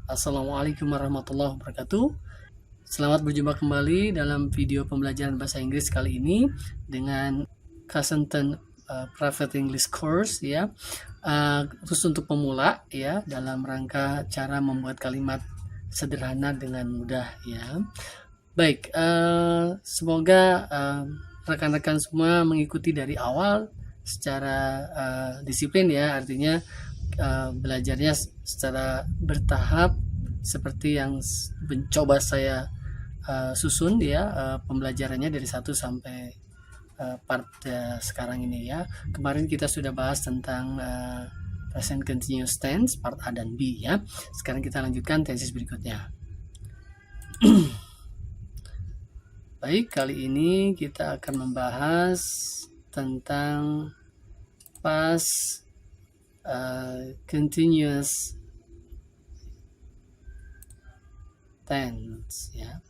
Assalamualaikum warahmatullahi wabarakatuh. Selamat berjumpa kembali dalam video pembelajaran bahasa Inggris kali ini dengan Kasenten Private English Course ya. Khusus untuk pemula ya, dalam rangka cara membuat kalimat sederhana dengan mudah ya. Baik, semoga rekan-rekan semua mengikuti dari awal secara disiplin ya, artinya belajarnya secara bertahap seperti yang mencoba saya susun ya, pembelajarannya dari 1 sampai part sekarang ini ya. Kemarin kita sudah bahas tentang present continuous tense part A dan B ya. Sekarang kita lanjutkan tesis berikutnya. Baik, kali ini kita akan membahas tentang past continuous tense ya.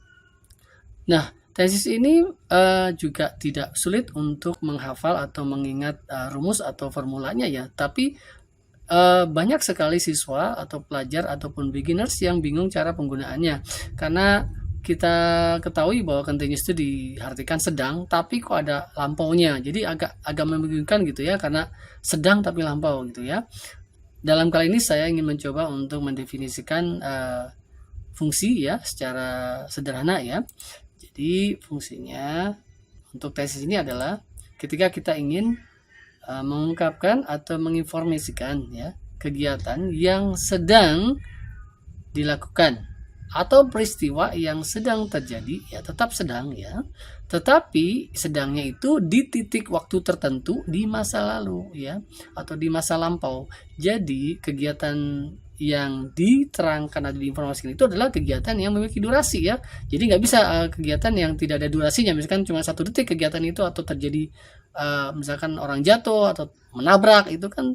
Nah, tesis ini juga tidak sulit untuk menghafal atau mengingat rumus atau formulanya ya, tapi banyak sekali siswa atau pelajar ataupun beginners yang bingung cara penggunaannya, karena kita ketahui bahwa continuous itu diartikan sedang, tapi kok ada lampaunya, jadi agak membingungkan gitu ya, karena sedang tapi lampau gitu ya. Dalam kali ini saya ingin mencoba untuk mendefinisikan fungsi ya secara sederhana ya. Jadi fungsinya untuk tesis ini adalah ketika kita ingin mengungkapkan atau menginformasikan ya kegiatan yang sedang dilakukan atau peristiwa yang sedang terjadi ya, tetap sedang ya, tetapi sedangnya itu di titik waktu tertentu di masa lalu ya, atau di masa lampau. Jadi kegiatan yang diterangkan atau diinformasikan itu adalah kegiatan yang memiliki durasi ya. Jadi nggak bisa kegiatan yang tidak ada durasinya, misalkan cuma 1 detik kegiatan itu, atau terjadi misalkan orang jatuh atau menabrak, itu kan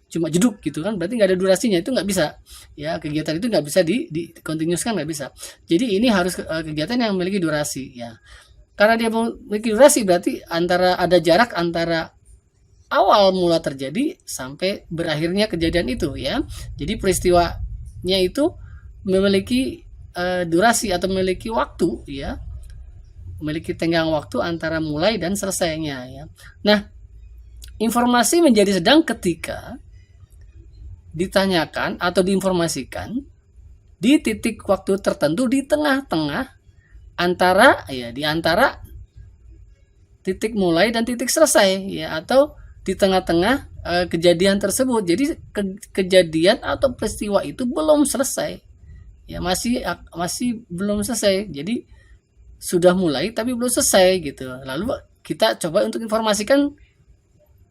cuma jeduk gitu kan, berarti nggak ada durasinya, itu nggak bisa ya. Kegiatan itu nggak bisa di continuous kan, nggak bisa. Jadi ini harus kegiatan yang memiliki durasi ya. Karena dia memiliki durasi, berarti ada jarak antara awal mula terjadi sampai berakhirnya kejadian itu ya. Jadi peristiwanya itu memiliki durasi atau memiliki waktu ya, memiliki tenggang waktu antara mulai dan selesainya ya. Nah, informasi menjadi sedang ketika ditanyakan atau diinformasikan di titik waktu tertentu di tengah-tengah antara ya, di antara titik mulai dan titik selesai ya, atau di tengah-tengah kejadian tersebut. Jadi kejadian atau peristiwa itu belum selesai ya, masih belum selesai. Jadi sudah mulai tapi belum selesai gitu. Lalu kita coba untuk informasikan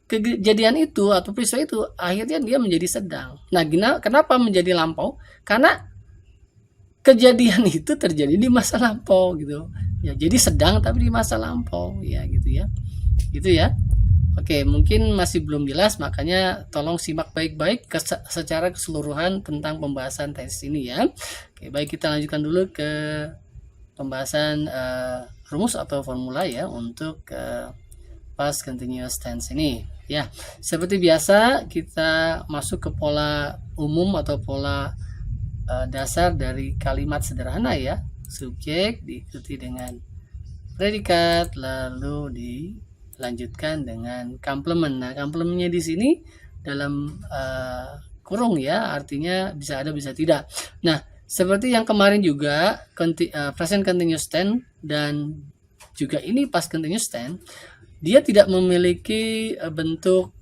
kejadian itu atau peristiwa itu, akhirnya dia menjadi sedang. Nah, kenapa menjadi lampau? Karena kejadian itu terjadi di masa lampau gitu ya. Jadi sedang tapi di masa lampau ya, gitu ya. Gitu ya. Oke, mungkin masih belum jelas, makanya tolong simak baik-baik secara keseluruhan tentang pembahasan tesis ini ya. Oke, baik, kita lanjutkan dulu ke pembahasan rumus atau formula ya untuk past continuous tense ini ya. Seperti biasa, kita masuk ke pola umum atau pola dasar dari kalimat sederhana ya. Subjek diikuti dengan predikat, lalu dilanjutkan dengan komplement. Nah, komplementnya di sini dalam kurung ya, artinya bisa ada bisa tidak. Nah, seperti yang kemarin juga present continuous tense dan juga ini past continuous tense, dia tidak memiliki bentuk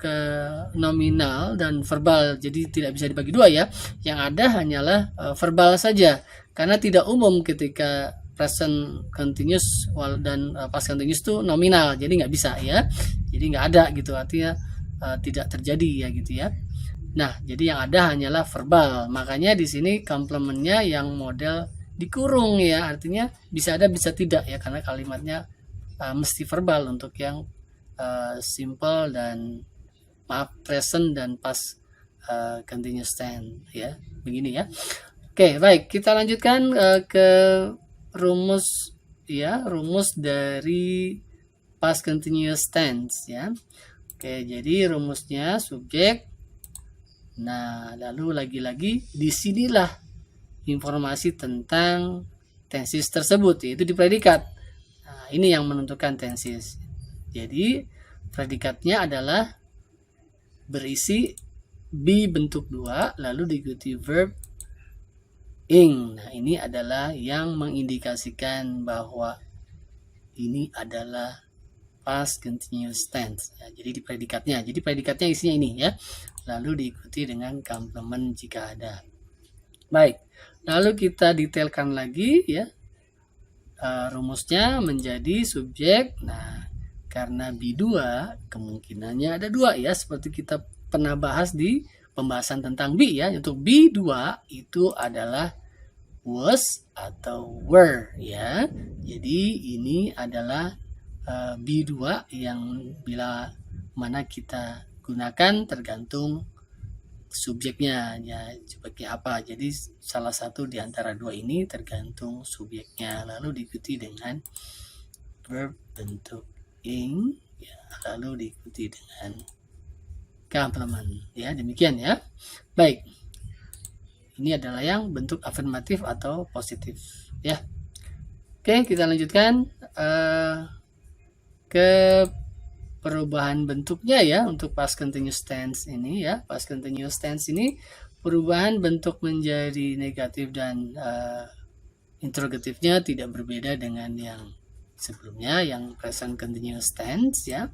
nominal dan verbal, jadi tidak bisa dibagi dua ya. Yang ada hanyalah verbal saja, karena tidak umum ketika present continuous dan past continuous itu nominal, jadi nggak bisa ya, jadi nggak ada gitu, artinya tidak terjadi ya gitu ya. Nah, jadi yang ada hanyalah verbal, makanya di sini komplementnya yang model dikurung ya, artinya bisa ada bisa tidak ya, karena kalimatnya mesti verbal untuk yang simple dan present dan past continuous tense ya, begini ya. Oke, baik, kita lanjutkan ke rumus ya, rumus dari past continuous tense ya. Oke, jadi rumusnya subjek. Nah, lalu lagi-lagi disinilah informasi tentang tenses tersebut, yaitu di predikat. Nah, ini yang menentukan tenses. Jadi predikatnya adalah berisi be bentuk 2 lalu diikuti verb ing. Nah, ini adalah yang mengindikasikan bahwa ini adalah past continuous tense. Ya, jadi di predikatnya. Jadi predikatnya isinya ini ya. Lalu diikuti dengan complement jika ada. Baik. Lalu kita detailkan lagi ya. Rumusnya menjadi subjek. Nah, karena B2 kemungkinannya ada 2 ya, seperti kita pernah bahas di pembahasan tentang B ya. Untuk B2 itu adalah was atau were ya. Jadi ini adalah B2 yang bila mana kita gunakan tergantung subjeknya ya, subjeknya apa. Jadi salah satu di antara 2 ini tergantung subjeknya, lalu diikuti dengan verb bentuk ing ya, lalu diikuti dengan complement ya. Demikian ya. Baik, ini adalah yang bentuk afirmatif atau positif ya. Oke, kita lanjutkan ke perubahan bentuknya ya untuk past continuous tense ini ya. Past continuous tense ini perubahan bentuk menjadi negatif dan interrogatifnya tidak berbeda dengan yang sebelumnya, yang present continuous tense ya.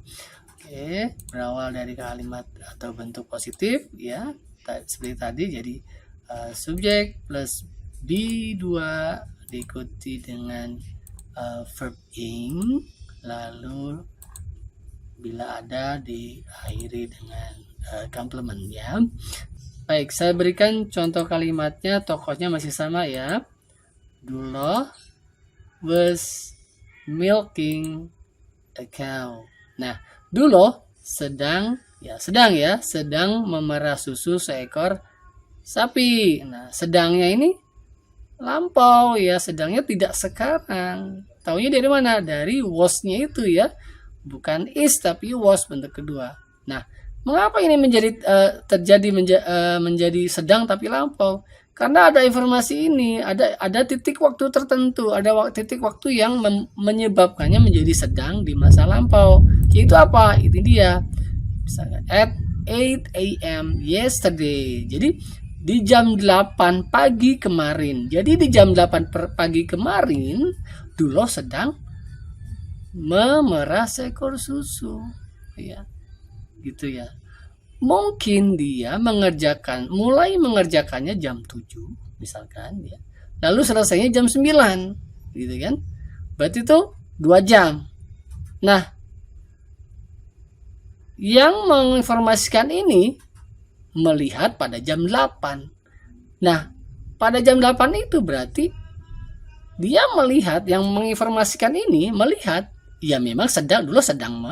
Oke, berawal dari kalimat atau bentuk positif ya, seperti tadi. Jadi subjek plus B2 diikuti dengan verb ing, lalu bila ada diakhiri dengan complement ya. Baik, saya berikan contoh kalimatnya, tokohnya masih sama ya. Duloh was milking a cow. Nah, Duloh sedang memerah susu seekor sapi. Nah, sedangnya ini lampau ya, sedangnya tidak sekarang. Taunya dari mana? Dari was-nya itu ya. Bukan is tapi was bentuk kedua. Nah, mengapa ini menjadi sedang tapi lampau? Karena ada informasi ini, ada titik waktu tertentu, ada titik waktu yang menyebabkannya menjadi sedang di masa lampau. Yaitu apa? Itu dia. Misalnya at 8 a.m. yesterday. Jadi di jam 8 pagi kemarin. Jadi di jam 8 pagi kemarin, Duloh sedang memerah seekor susu ya, gitu ya. Mungkin dia mulai mengerjakannya jam 7 misalkan ya, lalu selesainya jam 9 gitu kan, berarti itu 2 jam. Nah, yang menginformasikan ini melihat pada jam 8. Nah, pada jam 8 itu berarti dia melihat, yang menginformasikan ini melihat ya memang Duloh sedang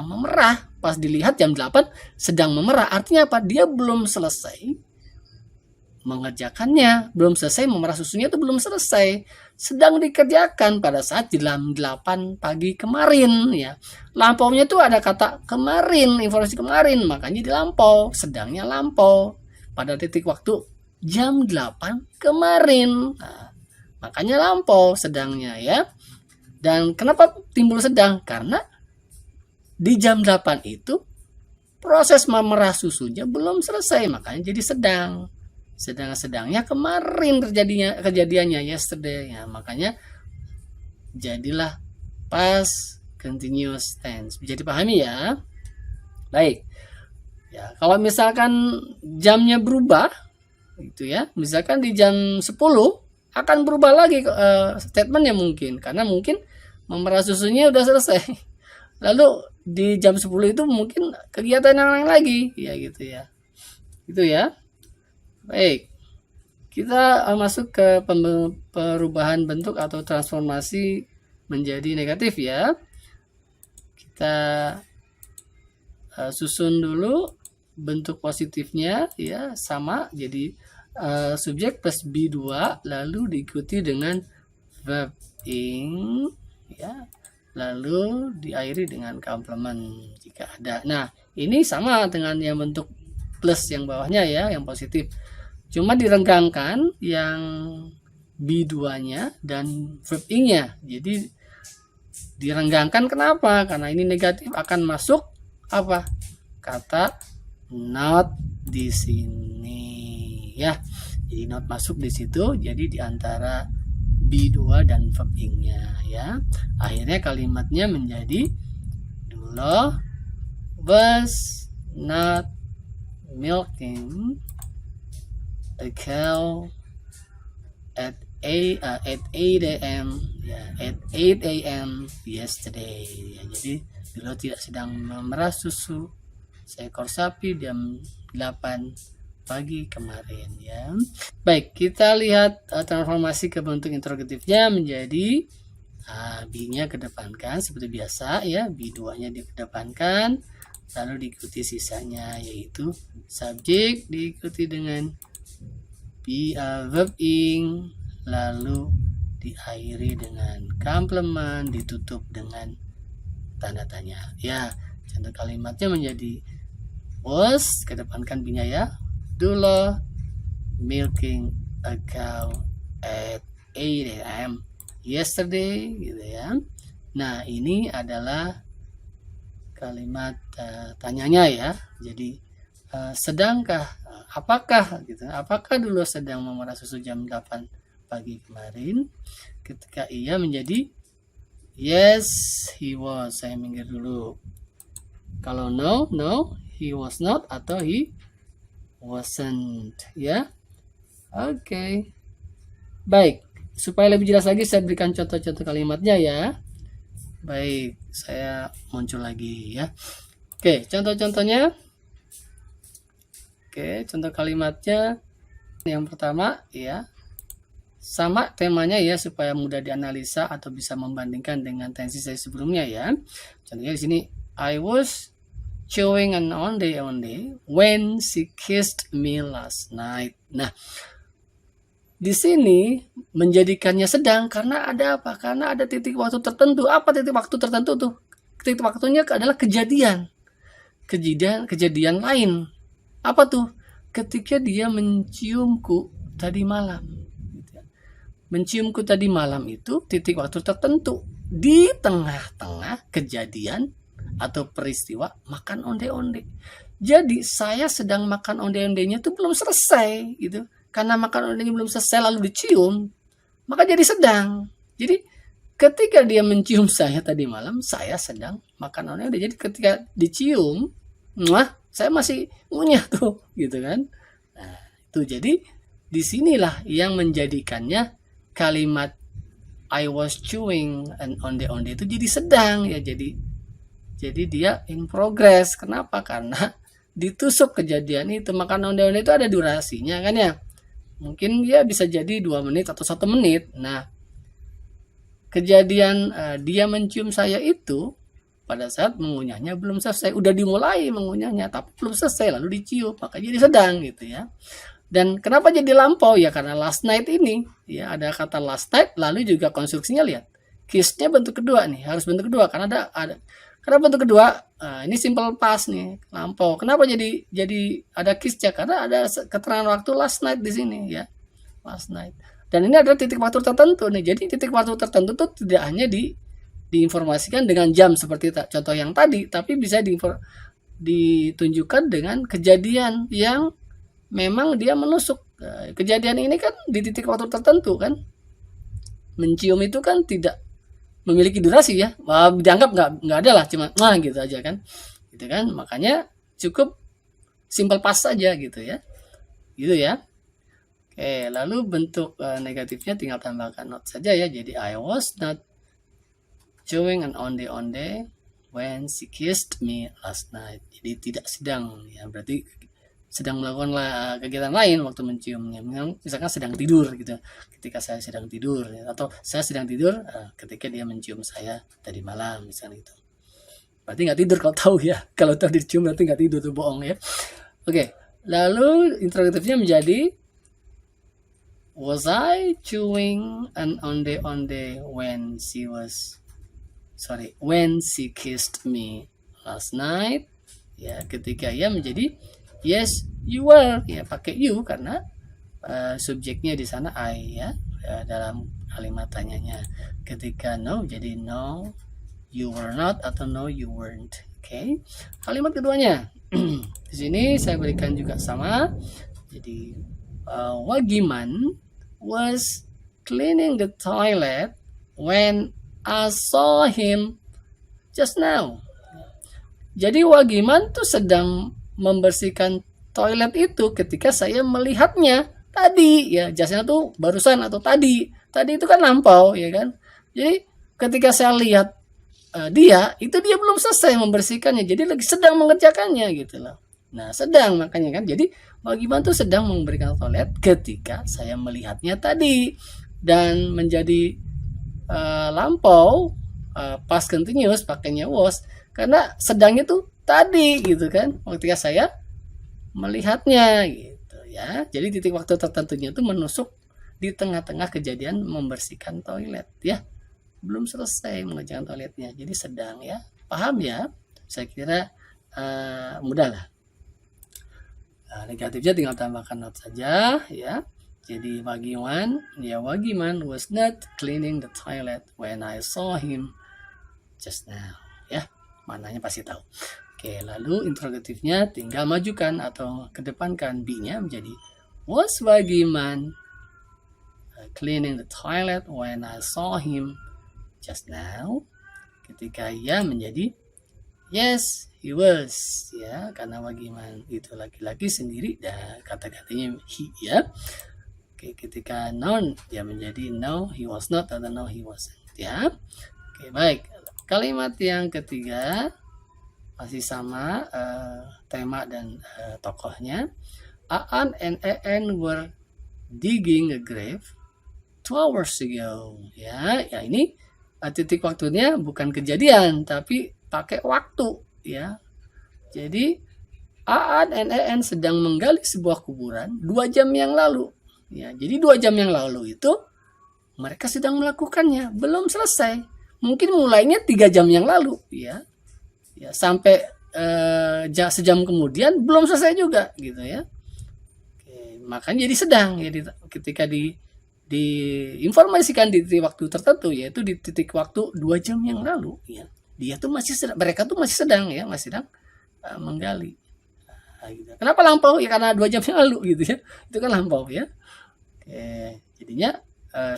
memerah. Pas dilihat jam 8 sedang memerah. Artinya apa? Dia belum selesai mengerjakannya, belum selesai memerah susunya, itu belum selesai. Sedang dikerjakan pada saat jam 8 pagi kemarin ya. Lampaunya itu ada kata kemarin, informasi kemarin, makanya di lampau, sedangnya lampau pada titik waktu jam 8 kemarin. Nah, makanya lampau sedangnya ya. Dan kenapa timbul sedang? Karena di jam 8 itu proses memerah susunya belum selesai, makanya jadi sedang. Sedangnya kemarin kejadiannya yesterday ya, makanya jadilah past continuous tense. Bisa dipahami ya? Baik. Ya, kalau misalkan jamnya berubah gitu ya. Misalkan di jam 10 akan berubah lagi statementnya mungkin, karena mungkin memerah susunya udah selesai. Lalu di jam 10 itu mungkin kegiatan yang lain lagi ya, gitu ya. Gitu ya. Baik. Kita masuk ke perubahan bentuk atau transformasi menjadi negatif ya. Kita susun dulu bentuk positifnya ya, sama. Jadi subjek plus B2 lalu diikuti dengan verb ing ya, lalu diakhiri dengan complement jika ada. Nah, ini sama dengan yang bentuk plus yang bawahnya ya, yang positif. Cuma direnggangkan yang be-nya dan verb ing-nya. Jadi direnggangkan kenapa? Karena ini negatif, akan masuk apa? Kata not di sini ya. Jadi not masuk di situ, jadi di antara be-2 dan verb ing-nya ya. Akhirnya kalimatnya menjadi Dullah was not milking a cow at 8 a.m. ya, at 8 a.m. yesterday ya. Jadi Dullah tidak sedang memerah susu seekor sapi jam 8 pagi kemarin ya. Baik, kita lihat transformasi ke bentuk interrogatifnya menjadi be-nya kedepankan seperti biasa ya, be-2-nya dikedepankan, lalu diikuti sisanya yaitu subjek diikuti dengan verb ing, lalu diakhiri dengan komplement, ditutup dengan tanda tanya ya. Contoh kalimatnya menjadi was, kedepankan be-nya ya, Dullah milking a cow at 8 a.m. yesterday gitu ya. Nah, ini adalah kalimat tanyanya ya. Jadi sedangkah, apakah gitu. Apakah Dullah sedang memerah susu jam 8 pagi kemarin? Ketika iya menjadi yes, he was. Saya minggir dulu. Kalau no, he was not atau he wasn't ya. Oke. Baik, supaya lebih jelas lagi saya berikan contoh-contoh kalimatnya ya. Baik, saya muncul lagi ya. Oke, contoh-contohnya. Oke, contoh kalimatnya yang pertama ya. Sama temanya ya supaya mudah dianalisa atau bisa membandingkan dengan tensi saya sebelumnya ya. Contohnya di sini I was chewing an onde when she kissed me last night. Nah, di sini menjadikannya sedang karena ada apa? Karena ada titik waktu tertentu. Apa titik waktu tertentu tuh? Titik waktunya adalah kejadian lain. Apa tuh? Ketika dia menciumku tadi malam. Menciumku tadi malam itu titik waktu tertentu di tengah-tengah kejadian atau peristiwa makan onde-onde. Jadi saya sedang makan onde-ondenya itu belum selesai gitu. Karena makan ondenya belum selesai lalu dicium, maka jadi sedang. Jadi ketika dia mencium saya tadi malam, saya sedang makan onde-onde. Jadi ketika dicium, saya masih ngunyah tuh gitu kan. Nah, itu jadi disinilah yang menjadikannya kalimat I was chewing an onde-onde itu jadi sedang ya. Jadi dia in progress. Kenapa? Karena ditusuk kejadian itu. Makan onde-onde itu ada durasinya kan ya. Mungkin dia bisa jadi 2 menit atau 1 menit. Nah, kejadian dia mencium saya itu pada saat mengunyahnya belum selesai. Udah dimulai mengunyahnya tapi belum selesai lalu dicium. Maka jadi sedang gitu ya. Dan kenapa jadi lampau? Ya karena last night ini. Ya ada kata last night lalu juga konstruksinya lihat. Kiss-nya bentuk kedua nih. Harus bentuk kedua karena ada karena bentuk kedua, ini simple past nih, lampau. Kenapa jadi ada kiss-nya? Karena ada keterangan waktu last night di sini ya, last night. Dan ini adalah titik waktu tertentu nih. Jadi titik waktu tertentu itu tidak hanya diinformasikan dengan jam seperti contoh yang tadi, tapi bisa ditunjukkan dengan kejadian yang memang dia menusuk. Kejadian ini kan di titik waktu tertentu kan. Mencium itu kan tidak memiliki durasi ya, dianggap nggak ada lah, cuma gitu aja kan, gitu kan. Makanya cukup simple past saja gitu ya, Oke, lalu bentuk negatifnya tinggal tambahkan not saja ya. Jadi I was not chewing an onde-onde when she kissed me last night. Jadi tidak sedang ya, berarti sedang melakukan kegiatan lain waktu menciumnya. Misalkan sedang tidur gitu. Ketika saya sedang tidur ya. Atau saya sedang tidur ketika dia mencium saya tadi malam misalnya itu. Berarti nggak tidur kalau tahu ya. Kalau tahu dicium berarti nggak tidur, tuh bohong ya. Oke. Lalu interrogatifnya menjadi was I chewing an onde-onde when she kissed me last night? Ya, ketika ia menjadi yes, you were. Ya, pakai you karena subjeknya di sana I ya, dalam kalimat tanyanya. Ketika no jadi no you were not atau no you weren't. Oke. Kalimat keduanya. Di sini saya berikan juga sama. Jadi Wagiman was cleaning the toilet when I saw him just now. Jadi Wagiman tuh sedang membersihkan toilet itu ketika saya melihatnya tadi ya, jasnya tuh barusan atau tadi itu kan lampau ya kan. Jadi ketika saya lihat dia belum selesai membersihkannya, jadi lagi sedang mengerjakannya gitu loh. Nah sedang, makanya kan jadi Wagiman tuh sedang memberikan toilet ketika saya melihatnya tadi, dan menjadi lampau past continuous pakainya was karena sedangnya tuh tadi gitu kan, ketika saya melihatnya gitu ya. Jadi titik waktu tertentunya itu menusuk di tengah-tengah kejadian membersihkan toilet ya, belum selesai mengerjakan toiletnya, jadi sedang ya. Paham ya? Saya kira mudah lah. Negatifnya tinggal tambahkan not saja ya. Jadi Wagiman was not cleaning the toilet when I saw him just now ya, mananya pasti tahu. Oke, lalu interrogatifnya tinggal majukan atau kedepankan B-nya menjadi was Wagiman cleaning the toilet when I saw him just now. Ketika ya menjadi yes he was ya, karena Wagiman itu laki-laki sendiri dan kata-katanya he ya. Oke, ketika non dia menjadi no he was not atau no he wasn't ya. Oke, baik. Kalimat yang ketiga masih sama tema dan tokohnya. Aan and En were digging a grave 2 hours ago ya. Ya ini titik waktunya bukan kejadian tapi pakai waktu ya. Jadi Aan and En sedang menggali sebuah kuburan 2 jam yang lalu ya. Jadi 2 jam yang lalu itu mereka sedang melakukannya, belum selesai. Mungkin mulainya 3 jam yang lalu ya. Ya sampai sejam kemudian belum selesai juga gitu ya. Oke, makanya jadi sedang ya, ketika diinformasikan di titik waktu tertentu, yaitu di titik waktu 2 jam yang lalu ya, mereka tuh masih sedang ya, masih sedang menggali. Gitu. Kenapa lampau ya, karena 2 jam yang lalu gitu ya, itu kan lampau ya. Oke, jadinya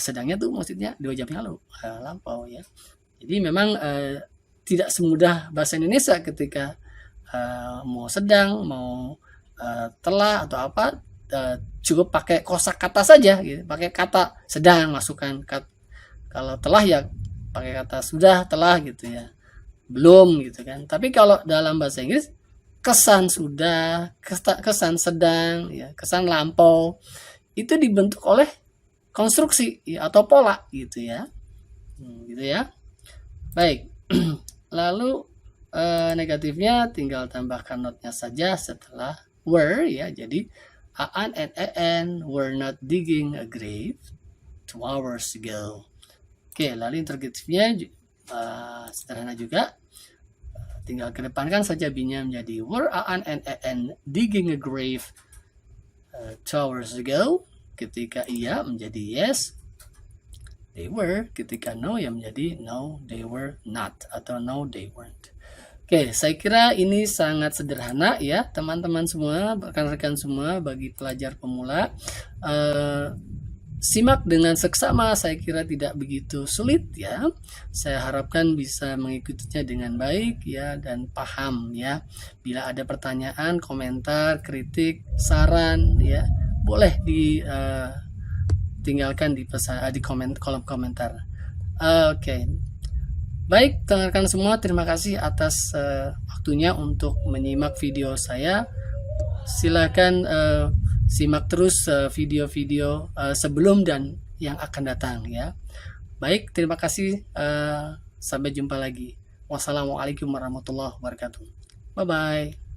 sedangnya tuh maksudnya 2 jam yang lalu, lampau ya. Jadi memang tidak semudah bahasa Indonesia ketika mau sedang, mau telah atau apa, cukup pakai kosakata saja gitu. Pakai kata sedang masukkan kalau telah ya pakai kata sudah, telah gitu ya, belum gitu kan. Tapi kalau dalam bahasa Inggris kesan sudah, kesan sedang ya, kesan lampau itu dibentuk oleh konstruksi ya, atau pola gitu ya. Gitu ya. Baik. Lalu negatifnya tinggal tambahkan notnya saja setelah were ya. Jadi Aan and En were not digging a grave 2 hours ago. Oke, lalu interrogatifnya sederhana juga. Tinggal kedepankan saja B-nya menjadi were Aan and En digging a grave 2 hours ago. Ketika iya menjadi yes they were, ketika no ya menjadi no they were not atau no they weren't. Oke, saya kira ini sangat sederhana ya teman-teman semua, rekan-rekan semua, bagi pelajar pemula. Simak dengan seksama, saya kira tidak begitu sulit ya. Saya harapkan bisa mengikutinya dengan baik ya dan paham ya. Bila ada pertanyaan, komentar, kritik, saran ya, boleh tinggalkan di kolom komentar. Oke. Baik, rekan-rekan semua, terima kasih atas waktunya untuk menyimak video saya. Silakan simak terus video-video sebelum dan yang akan datang ya. Baik, terima kasih. Sampai jumpa lagi. Wassalamualaikum warahmatullahi wabarakatuh. Bye bye.